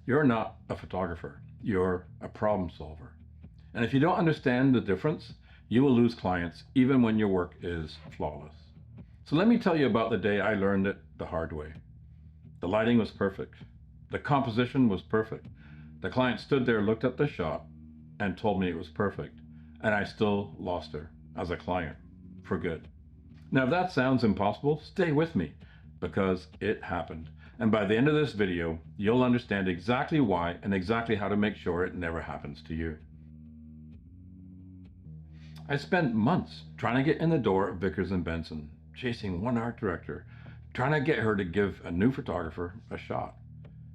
You're not a photographer, you're a problem solver. And if you don't understand the difference, you will lose clients even when your work is flawless. So let me tell you about the day I learned it the hard way. The lighting was perfect. The composition was perfect. The client stood there, looked at the shot, and told me it was perfect. And I still lost her as a client for good. Now, if that sounds impossible, stay with me because it happened. And by the end of this video, you'll understand exactly why and exactly how to make sure it never happens to you. I spent months trying to get in the door of Vickers Benson, chasing one art director, trying to get her to give a new photographer a shot.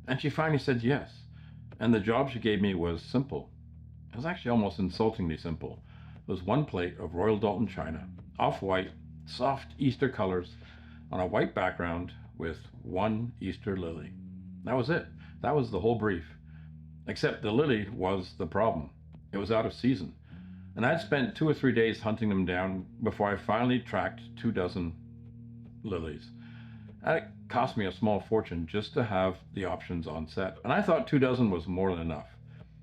And she finally said yes. And the job she gave me was simple. It was actually almost insultingly simple. It was one plate of Royal Doulton china, off-white, soft Easter colors, on a white background with one Easter lily. That was it. That was the whole brief. Except the lily was the problem. It was out of season. And I'd spent 2 or 3 days hunting them down before I finally tracked 24 lilies. And it cost me a small fortune just to have the options on set. And I thought 24 was more than enough.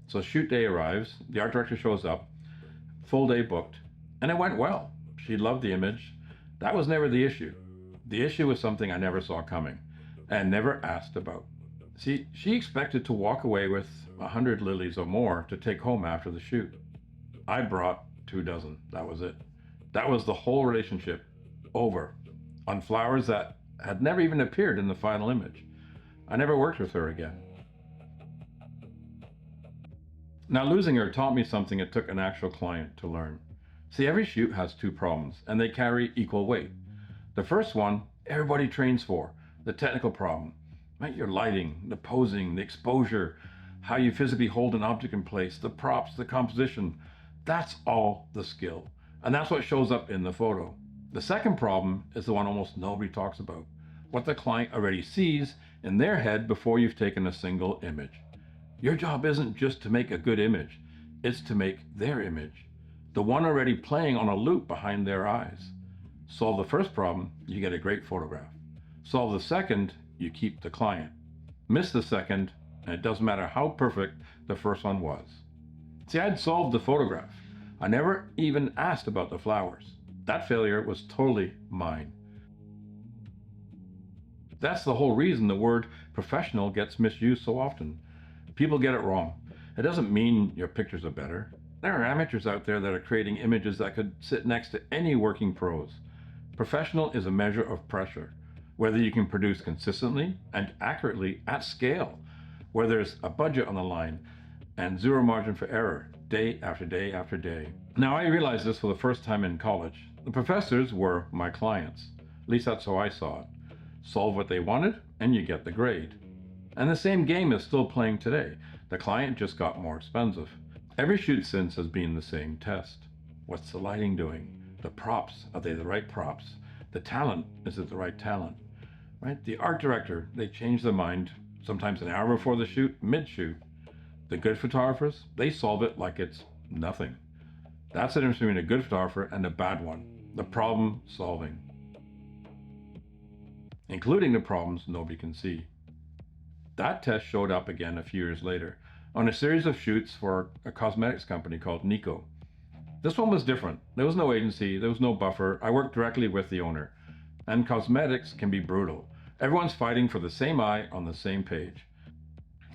So shoot day arrives, the art director shows up, full day booked, and it went well. She loved the image. That was never the issue. The issue was something I never saw coming and never asked about. See, she expected to walk away with 100 lilies or more to take home after the shoot. I brought 24. That was it. That was the whole relationship over on flowers that had never even appeared in the final image. I never worked with her again. Now, losing her taught me something it took an actual client to learn. See, every shoot has 2 problems, and they carry equal weight. The first one, everybody trains for, the technical problem. Right? Your lighting, the posing, the exposure, how you physically hold an object in place, the props, the composition. That's all the skill. And that's what shows up in the photo. The second problem is the one almost nobody talks about. What the client already sees in their head before you've taken a single image. Your job isn't just to make a good image, it's to make their image. The one already playing on a loop behind their eyes. Solve the first problem, you get a great photograph. Solve the second, you keep the client. Miss the second, and it doesn't matter how perfect the first one was. See, I'd solved the photograph. I never even asked about the flowers. That failure was totally mine. That's the whole reason the word professional gets misused so often. People get it wrong. It doesn't mean your pictures are better. There are amateurs out there that are creating images that could sit next to any working pros. Professional is a measure of pressure, whether you can produce consistently and accurately at scale, where there's a budget on the line and zero margin for error, day after day after day. Now, I realized this for the first time in college. The professors were my clients. At least that's how I saw it. Solve what they wanted, and you get the grade. And the same game is still playing today. The client just got more expensive. Every shoot since has been the same test. What's the lighting doing? The props, are they the right props? The talent, is it the right talent? Right? The art director, they change their mind sometimes an hour before the shoot, mid-shoot. The good photographers, they solve it like it's nothing. That's the difference between a good photographer and a bad one. The problem solving. Including the problems nobody can see. That test showed up again a few years later on a series of shoots for a cosmetics company called Niko. This one was different. There was no agency, there was no buffer. I worked directly with the owner. And cosmetics can be brutal. Everyone's fighting for the same eye on the same page.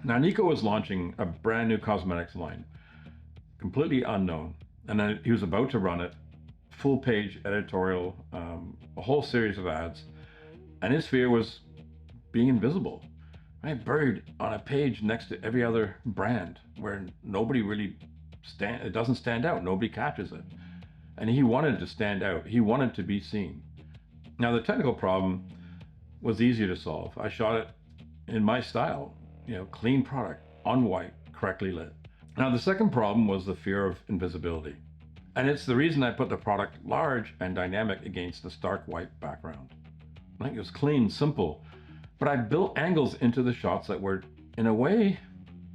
Now, Niko was launching a brand new cosmetics line, completely unknown. And then he was about to run it, full page editorial, a whole series of ads. And his fear was being invisible. Right? Buried on a page next to every other brand where nobody really it doesn't stand out. Nobody catches it. And he wanted to stand out. He wanted to be seen. Now, the technical problem was easier to solve. I shot it in my style, clean product, on white, correctly lit. Now, the second problem was the fear of invisibility. And it's the reason I put the product large and dynamic against the stark white background. Right? It was clean, simple, but I built angles into the shots that were, in a way,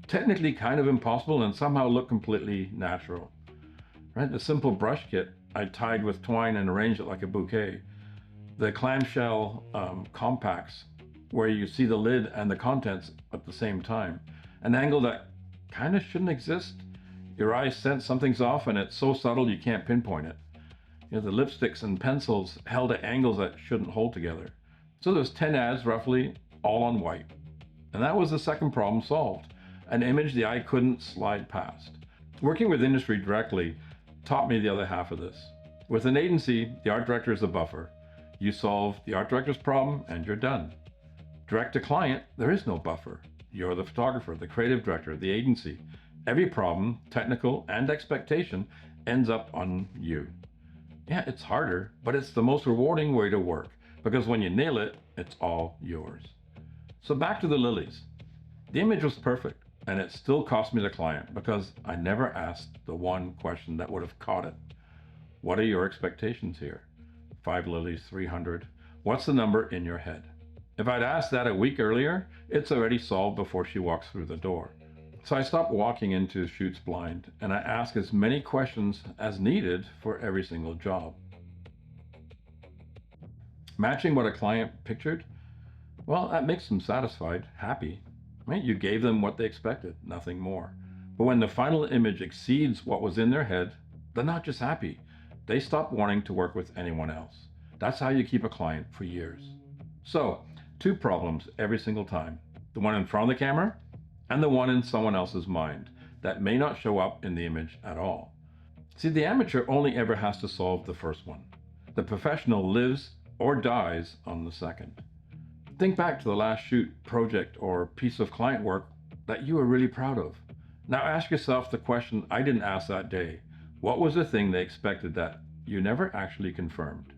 technically kind of impossible and somehow look completely natural. Right? The simple brush kit I tied with twine and arranged it like a bouquet. The clamshell compacts, where you see the lid and the contents at the same time. an angle that kind of shouldn't exist. Your eyes sense something's off and it's so subtle you can't pinpoint it. The lipsticks and pencils held at angles that shouldn't hold together. So there's 10 ads roughly, all on white. And that was the second problem solved, an image the eye couldn't slide past. Working with industry directly taught me the other half of this. With an agency, the art director is the buffer. You solve the art director's problem and you're done. Direct to client, there is no buffer. You're the photographer, the creative director, the agency. Every problem, technical and expectation, ends up on you. Yeah, it's harder, but it's the most rewarding way to work, because when you nail it, it's all yours. So back to the lilies. The image was perfect, and it still cost me the client because I never asked the one question that would have caught it. What are your expectations here? 5 lilies, 300. What's the number in your head? If I'd asked that a week earlier, it's already solved before she walks through the door. So I stopped walking into shoots blind, and I ask as many questions as needed for every single job. Matching what a client pictured, well, that makes them satisfied, happy. Right? You gave them what they expected, nothing more. But when the final image exceeds what was in their head, they're not just happy. They stop wanting to work with anyone else. That's how you keep a client for years. So, 2 problems every single time. The one in front of the camera and the one in someone else's mind that may not show up in the image at all. See, the amateur only ever has to solve the first one. The professional lives or dies on the second. Think back to the last shoot, project, or piece of client work that you were really proud of. Now ask yourself the question I didn't ask that day. What was the thing they expected that you never actually confirmed?